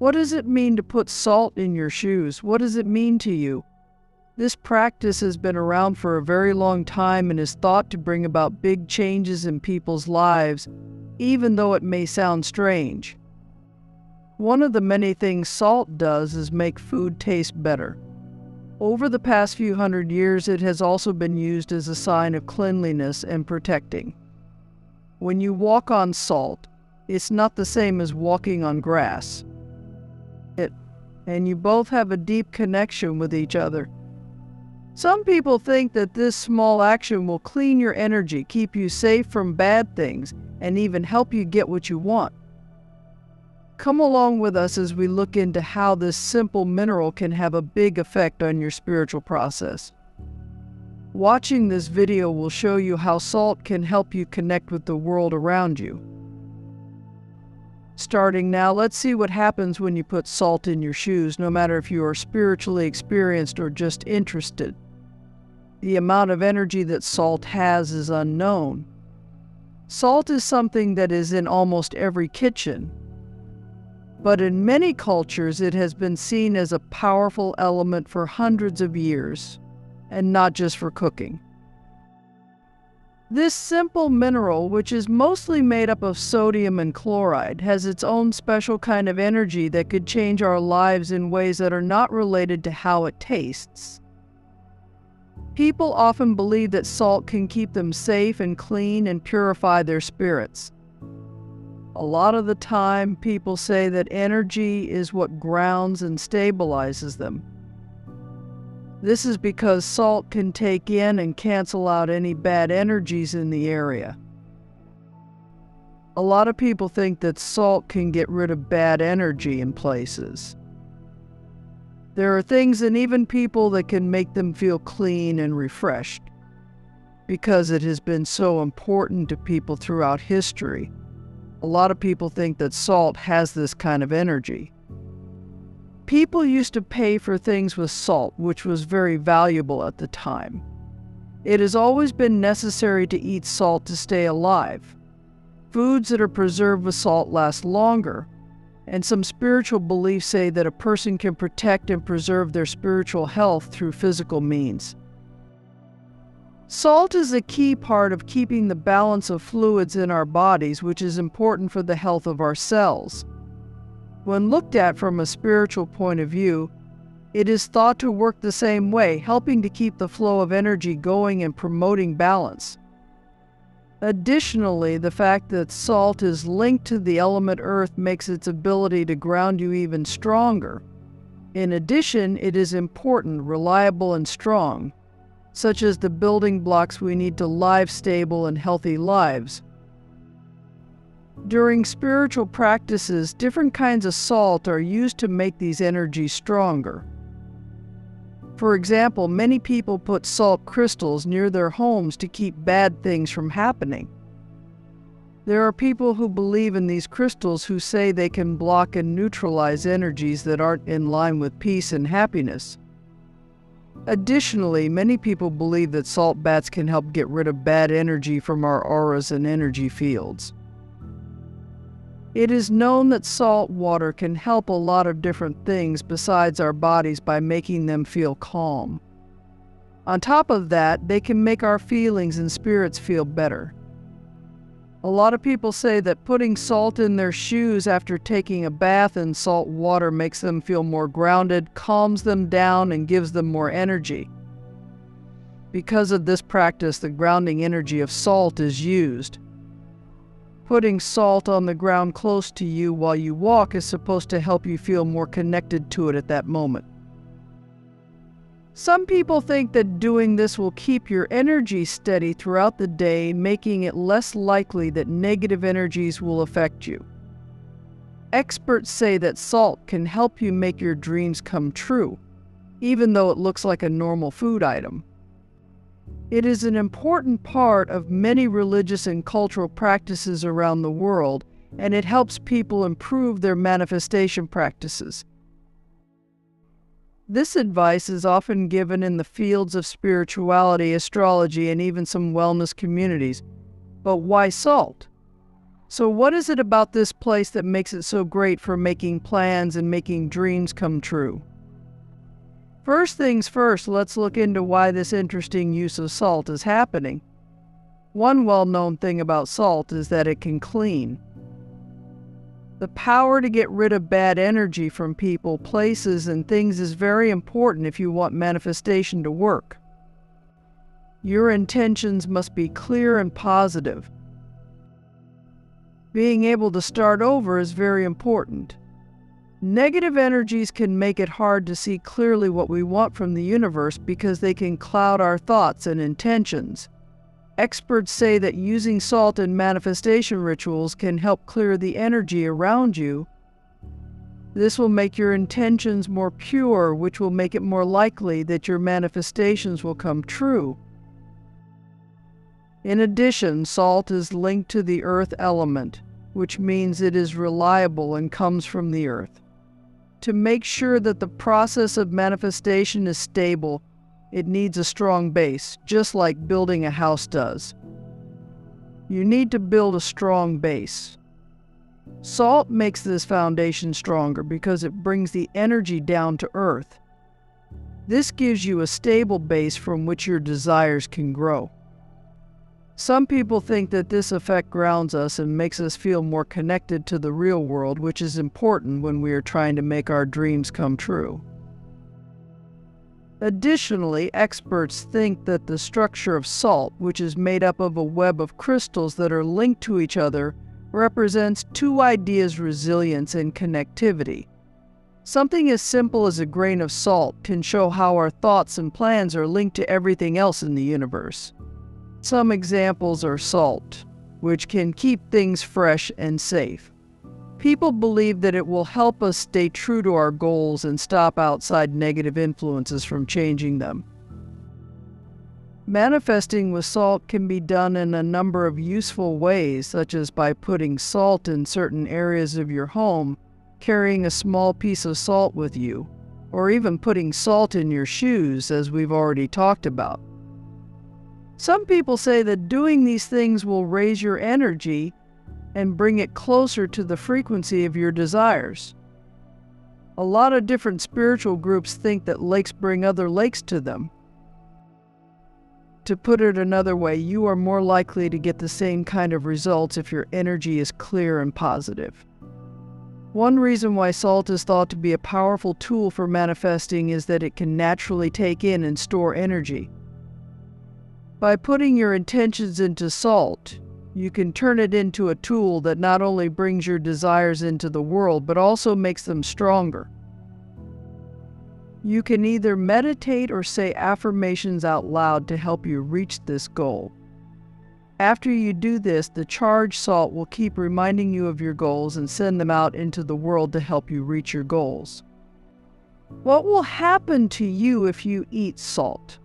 What does it mean to put salt in your shoes? What does it mean to you? This practice has been around for a very long time and is thought to bring about big changes in people's lives, even though it may sound strange. One of the many things salt does is make food taste better. Over the past few hundred years, it has also been used as a sign of cleanliness and protecting. When you walk on salt, it's not the same as walking on grass. And you both have a deep connection with each other. Some people think that this small action will clean your energy, keep you safe from bad things, and even help you get what you want. Come along with us as we look into how this simple mineral can have a big effect on your spiritual process. Watching this video will show you how salt can help you connect with the world around you. Starting now, let's see what happens when you put salt in your shoes, no matter if you are spiritually experienced or just interested. The amount of energy that salt has is unknown. Salt is something that is in almost every kitchen, but in many cultures it has been seen as a powerful element for hundreds of years, and not just for cooking. This simple mineral, which is mostly made up of sodium and chloride, has its own special kind of energy that could change our lives in ways that are not related to how it tastes. People often believe that salt can keep them safe and clean and purify their spirits. A lot of the time, people say that energy is what grounds and stabilizes them. This is because salt can take in and cancel out any bad energies in the area. A lot of people think that salt can get rid of bad energy in places. There are things and even people that can make them feel clean and refreshed. Because it has been so important to people throughout history, a lot of people think that salt has this kind of energy. People used to pay for things with salt, which was very valuable at the time. It has always been necessary to eat salt to stay alive. Foods that are preserved with salt last longer, and some spiritual beliefs say that a person can protect and preserve their spiritual health through physical means. Salt is a key part of keeping the balance of fluids in our bodies, which is important for the health of our cells. When looked at from a spiritual point of view, it is thought to work the same way, helping to keep the flow of energy going and promoting balance. Additionally, the fact that salt is linked to the element earth makes its ability to ground you even stronger. In addition, it is important, reliable, and strong, such as the building blocks we need to live stable and healthy lives. During spiritual practices, different kinds of salt are used to make these energies stronger. For example, many people put salt crystals near their homes to keep bad things from happening. There are people who believe in these crystals who say they can block and neutralize energies that aren't in line with peace and happiness. Additionally, many people believe that salt baths can help get rid of bad energy from our auras and energy fields. It is known that salt water can help a lot of different things besides our bodies by making them feel calm. On top of that, they can make our feelings and spirits feel better. A lot of people say that putting salt in their shoes after taking a bath in salt water makes them feel more grounded, calms them down, and gives them more energy. Because of this practice, the grounding energy of salt is used. Putting salt on the ground close to you while you walk is supposed to help you feel more connected to it at that moment. Some people think that doing this will keep your energy steady throughout the day, making it less likely that negative energies will affect you. Experts say that salt can help you make your dreams come true, even though it looks like a normal food item. It is an important part of many religious and cultural practices around the world, and it helps people improve their manifestation practices. This advice is often given in the fields of spirituality, astrology, and even some wellness communities. But why salt? So what is it about this place that makes it so great for making plans and making dreams come true? First things first, let's look into why this interesting use of salt is happening. One well-known thing about salt is that it can clean. The power to get rid of bad energy from people, places, and things is very important if you want manifestation to work. Your intentions must be clear and positive. Being able to start over is very important. Negative energies can make it hard to see clearly what we want from the universe because they can cloud our thoughts and intentions. Experts say that using salt in manifestation rituals can help clear the energy around you. This will make your intentions more pure, which will make it more likely that your manifestations will come true. In addition, salt is linked to the earth element, which means it is reliable and comes from the earth. To make sure that the process of manifestation is stable, it needs a strong base, just like building a house does. You need to build a strong base. Salt makes this foundation stronger because it brings the energy down to earth. This gives you a stable base from which your desires can grow. Some people think that this effect grounds us and makes us feel more connected to the real world, which is important when we are trying to make our dreams come true. Additionally, experts think that the structure of salt, which is made up of a web of crystals that are linked to each other, represents two ideas: resilience and connectivity. Something as simple as a grain of salt can show how our thoughts and plans are linked to everything else in the universe. Some examples are salt, which can keep things fresh and safe. People believe that it will help us stay true to our goals and stop outside negative influences from changing them. Manifesting with salt can be done in a number of useful ways, such as by putting salt in certain areas of your home, carrying a small piece of salt with you, or even putting salt in your shoes, as we've already talked about. Some people say that doing these things will raise your energy and bring it closer to the frequency of your desires. A lot of different spiritual groups think that lakes bring other lakes to them. To put it another way, you are more likely to get the same kind of results if your energy is clear and positive. One reason why salt is thought to be a powerful tool for manifesting is that it can naturally take in and store energy. By putting your intentions into salt, you can turn it into a tool that not only brings your desires into the world, but also makes them stronger. You can either meditate or say affirmations out loud to help you reach this goal. After you do this, the charged salt will keep reminding you of your goals and send them out into the world to help you reach your goals. What will happen to you if you eat salt?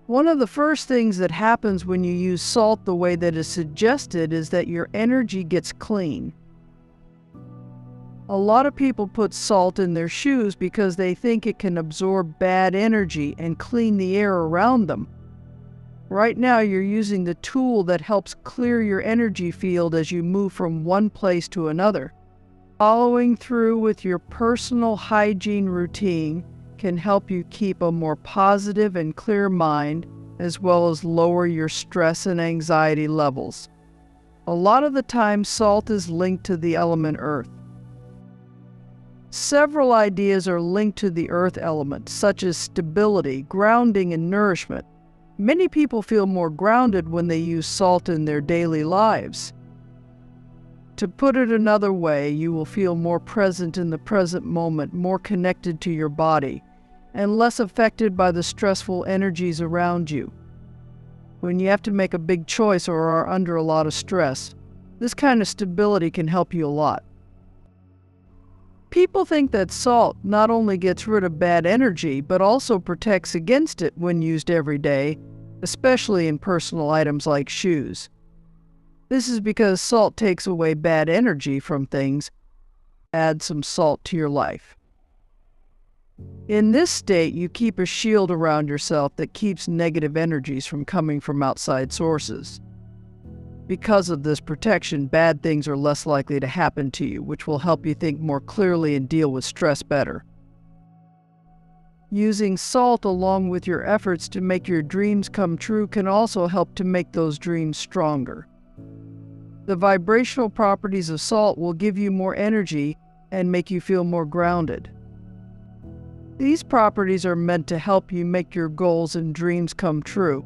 One of the first things that happens when you use salt the way that is suggested is that your energy gets clean. A lot of people put salt in their shoes because they think it can absorb bad energy and clean the air around them. Right now, you're using the tool that helps clear your energy field as you move from one place to another. Following through with your personal hygiene routine can help you keep a more positive and clear mind, as well as lower your stress and anxiety levels. A lot of the time, salt is linked to the element earth. Several ideas are linked to the earth element, such as stability, grounding, and nourishment. Many people feel more grounded when they use salt in their daily lives. To put it another way, you will feel more present in the present moment, more connected to your body, and less affected by the stressful energies around you. When you have to make a big choice or are under a lot of stress, this kind of stability can help you a lot. People think that salt not only gets rid of bad energy, but also protects against it when used every day, especially in personal items like shoes. This is because salt takes away bad energy from things. Add some salt to your life. In this state, you keep a shield around yourself that keeps negative energies from coming from outside sources. Because of this protection, bad things are less likely to happen to you, which will help you think more clearly and deal with stress better. Using salt along with your efforts to make your dreams come true can also help to make those dreams stronger. The vibrational properties of salt will give you more energy and make you feel more grounded. These properties are meant to help you make your goals and dreams come true.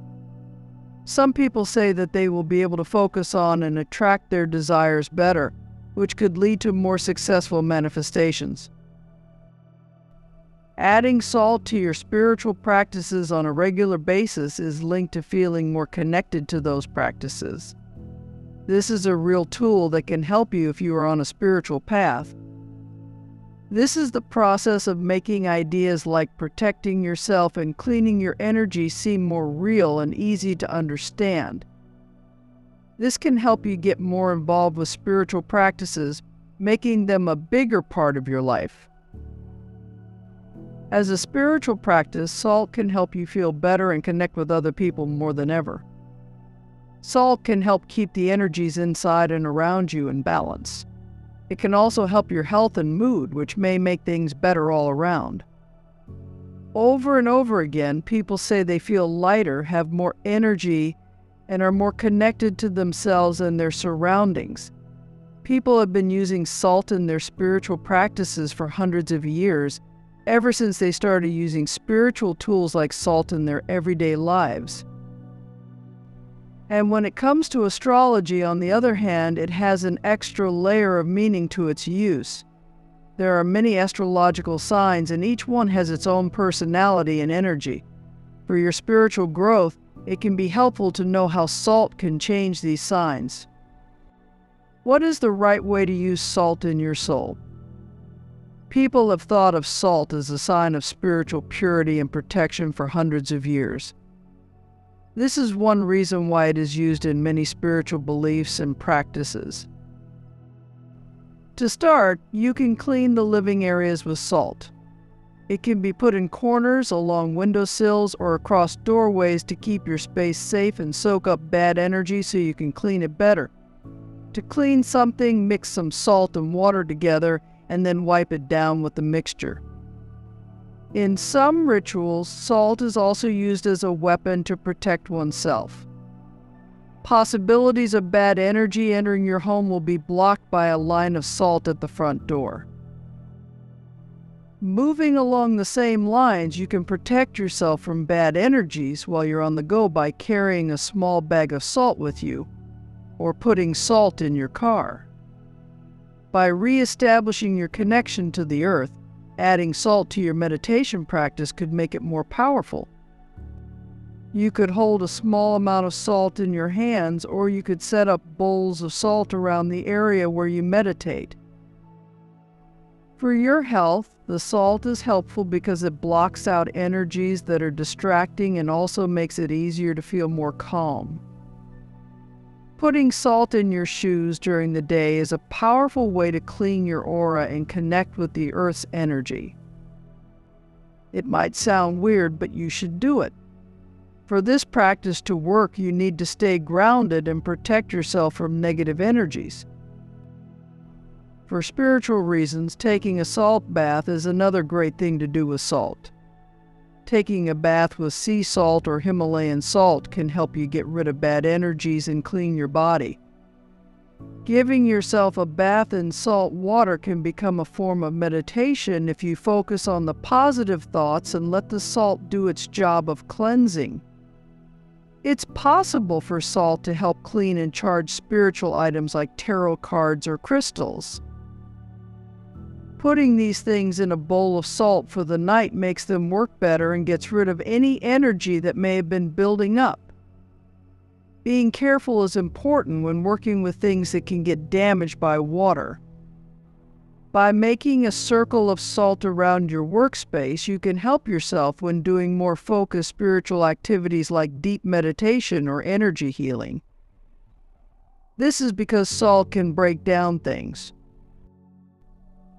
Some people say that they will be able to focus on and attract their desires better, which could lead to more successful manifestations. Adding salt to your spiritual practices on a regular basis is linked to feeling more connected to those practices. This is a real tool that can help you if you are on a spiritual path. This is the process of making ideas like protecting yourself and cleaning your energy seem more real and easy to understand. This can help you get more involved with spiritual practices, making them a bigger part of your life. As a spiritual practice, salt can help you feel better and connect with other people more than ever. Salt can help keep the energies inside and around you in balance. It can also help your health and mood, which may make things better all around. Over and over again, people say they feel lighter, have more energy, and are more connected to themselves and their surroundings. People have been using salt in their spiritual practices for hundreds of years, ever since they started using spiritual tools like salt in their everyday lives. And when it comes to astrology, on the other hand, it has an extra layer of meaning to its use. There are many astrological signs, and each one has its own personality and energy. For your spiritual growth, it can be helpful to know how salt can change these signs. What is the right way to use salt in your soul? People have thought of salt as a sign of spiritual purity and protection for hundreds of years. This is one reason why it is used in many spiritual beliefs and practices. To start, you can clean the living areas with salt. It can be put in corners, along windowsills, or across doorways to keep your space safe and soak up bad energy so you can clean it better. To clean something, mix some salt and water together and then wipe it down with the mixture. In some rituals, salt is also used as a weapon to protect oneself. Possibilities of bad energy entering your home will be blocked by a line of salt at the front door. Moving along the same lines, you can protect yourself from bad energies while you're on the go by carrying a small bag of salt with you, or putting salt in your car. By re-establishing your connection to the earth, adding salt to your meditation practice could make it more powerful. You could hold a small amount of salt in your hands, or you could set up bowls of salt around the area where you meditate. For your health, the salt is helpful because it blocks out energies that are distracting and also makes it easier to feel more calm. Putting salt in your shoes during the day is a powerful way to clean your aura and connect with the earth's energy. It might sound weird, but you should do it. For this practice to work, you need to stay grounded and protect yourself from negative energies. For spiritual reasons, taking a salt bath is another great thing to do with salt. Taking a bath with sea salt or Himalayan salt can help you get rid of bad energies and clean your body. Giving yourself a bath in salt water can become a form of meditation if you focus on the positive thoughts and let the salt do its job of cleansing. It's possible for salt to help clean and charge spiritual items like tarot cards or crystals. Putting these things in a bowl of salt for the night makes them work better and gets rid of any energy that may have been building up. Being careful is important when working with things that can get damaged by water. By making a circle of salt around your workspace, you can help yourself when doing more focused spiritual activities like deep meditation or energy healing. This is because salt can break down things.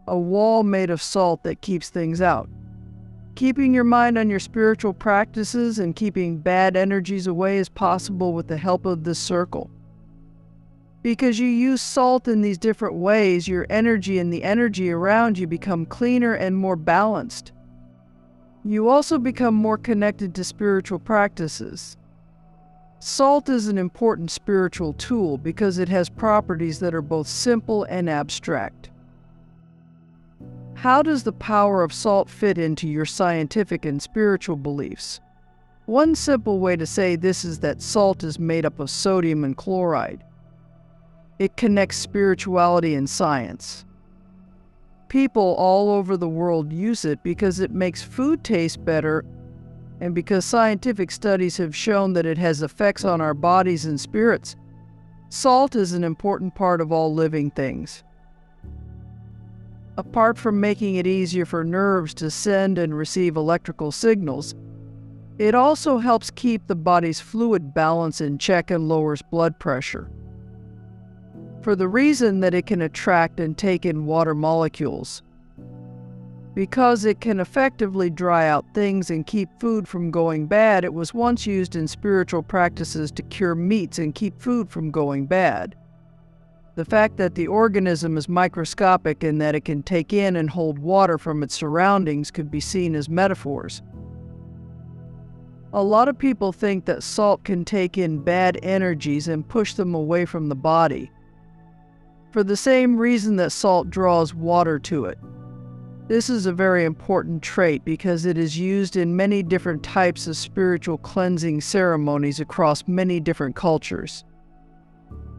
A wall made of salt that keeps things out. Keeping your mind on your spiritual practices and keeping bad energies away is possible with the help of this circle. Because you use salt in these different ways, your energy and the energy around you become cleaner and more balanced. You also become more connected to spiritual practices. Salt is an important spiritual tool because it has properties that are both simple and abstract. How does the power of salt fit into your scientific and spiritual beliefs? One simple way to say this is that salt is made up of sodium and chloride. It connects spirituality and science. People all over the world use it because it makes food taste better and because scientific studies have shown that it has effects on our bodies and spirits. Salt is an important part of all living things. Apart from making it easier for nerves to send and receive electrical signals, it also helps keep the body's fluid balance in check and lowers blood pressure. For the reason that it can attract and take in water molecules. Because it can effectively dry out things and keep food from going bad, it was once used in spiritual practices to cure meats and keep food from going bad. The fact that the organism is microscopic and that it can take in and hold water from its surroundings could be seen as metaphors. A lot of people think that salt can take in bad energies and push them away from the body, for the same reason that salt draws water to it. This is a very important trait because it is used in many different types of spiritual cleansing ceremonies across many different cultures.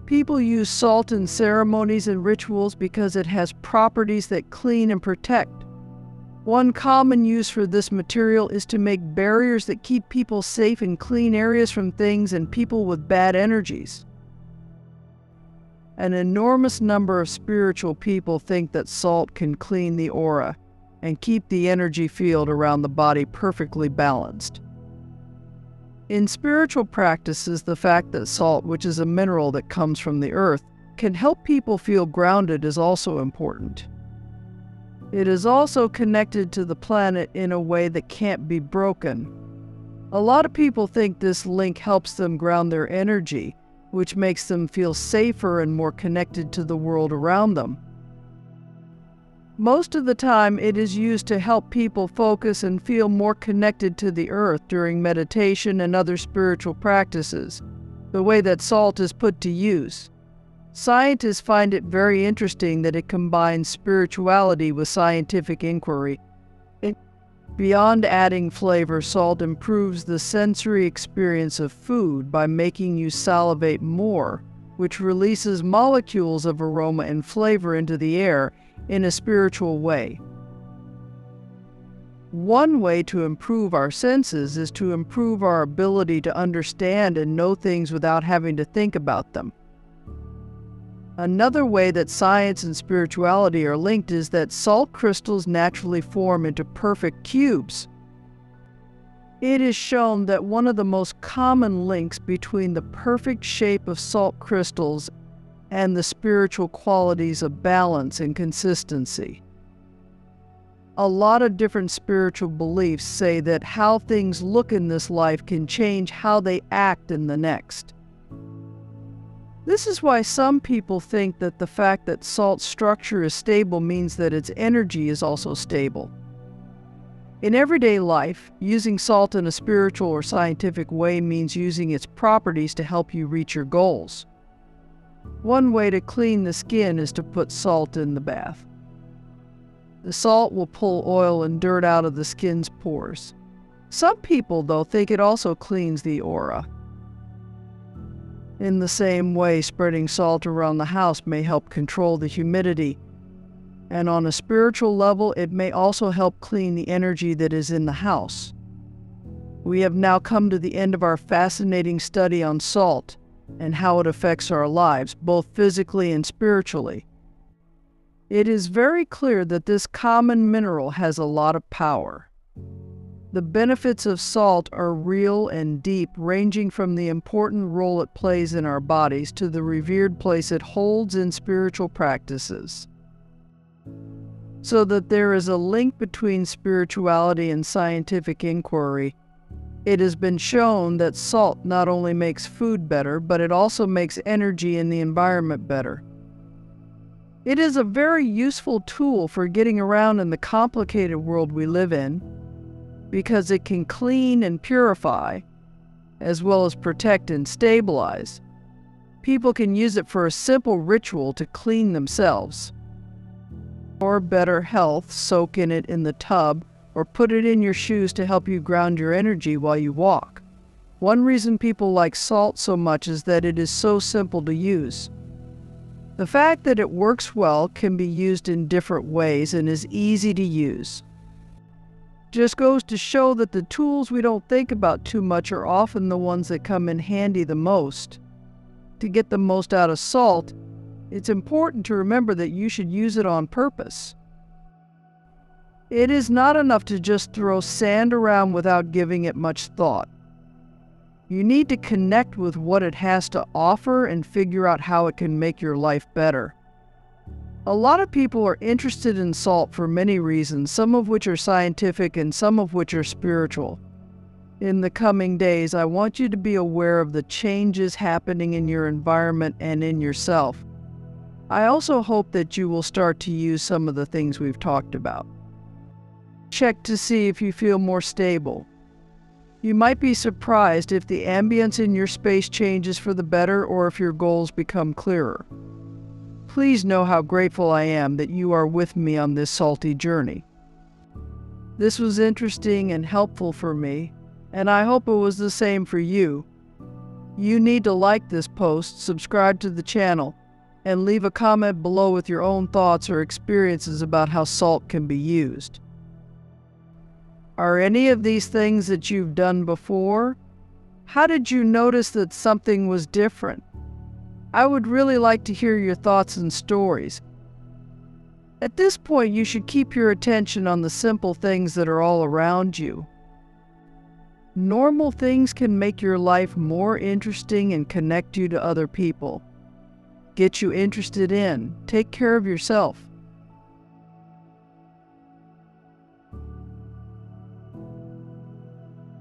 People use salt in ceremonies and rituals because it has properties that clean and protect. One common use for this material is to make barriers that keep people safe in clean areas from things and people with bad energies. An enormous number of spiritual people think that salt can clean the aura and keep the energy field around the body perfectly balanced. In spiritual practices, the fact that salt, which is a mineral that comes from the earth, can help people feel grounded is also important. It is also connected to the planet in a way that can't be broken. A lot of people think this link helps them ground their energy, which makes them feel safer and more connected to the world around them. Most of the time, it is used to help people focus and feel more connected to the earth during meditation and other spiritual practices, the way that salt is put to use. Scientists find it very interesting that it combines spirituality with scientific inquiry. Beyond adding flavor, salt improves the sensory experience of food by making you salivate more, which releases molecules of aroma and flavor into the air in a spiritual way. One way to improve our senses is to improve our ability to understand and know things without having to think about them. Another way that science and spirituality are linked is that salt crystals naturally form into perfect cubes. It is shown that one of the most common links between the perfect shape of salt crystals and the spiritual qualities of balance and consistency. A lot of different spiritual beliefs say that how things look in this life can change how they act in the next. This is why some people think that the fact that salt's structure is stable means that its energy is also stable. In everyday life, using salt in a spiritual or scientific way means using its properties to help you reach your goals. One way to clean the skin is to put salt in the bath. The salt will pull oil and dirt out of the skin's pores. Some people, though, think it also cleans the aura. In the same way, spreading salt around the house may help control the humidity, and on a spiritual level, it may also help clean the energy that is in the house. We have now come to the end of our fascinating study on salt and how it affects our lives, both physically and spiritually. It is very clear that this common mineral has a lot of power. The benefits of salt are real and deep, ranging from the important role it plays in our bodies to the revered place it holds in spiritual practices. So that there is a link between spirituality and scientific inquiry, It has been shown that salt not only makes food better, but it also makes energy in the environment better. It is a very useful tool for getting around in the complicated world we live in, because it can clean and purify, as well as protect and stabilize. People can use it for a simple ritual to clean themselves. For better health, soak in it in the tub or put it in your shoes to help you ground your energy while you walk. One reason people like salt so much is that it is so simple to use. The fact that it works well can be used in different ways and is easy to use. Just goes to show that the tools we don't think about too much are often the ones that come in handy the most. To get the most out of salt, it's important to remember that you should use it on purpose. It is not enough to just throw sand around without giving it much thought. You need to connect with what it has to offer and figure out how it can make your life better. A lot of people are interested in salt for many reasons, some of which are scientific and some of which are spiritual. In the coming days, I want you to be aware of the changes happening in your environment and in yourself. I also hope that you will start to use some of the things we've talked about. Check to see if you feel more stable. You might be surprised if the ambience in your space changes for the better or if your goals become clearer. Please know how grateful I am that you are with me on this salty journey. This was interesting and helpful for me, and I hope it was the same for you. You need to like this post, subscribe to the channel, and leave a comment below with your own thoughts or experiences about how salt can be used. Are any of these things that you've done before? How did you notice that something was different? I would really like to hear your thoughts and stories. At this point, you should keep your attention on the simple things that are all around you. Normal things can make your life more interesting and connect you to other people. Get you interested in. Take care of yourself.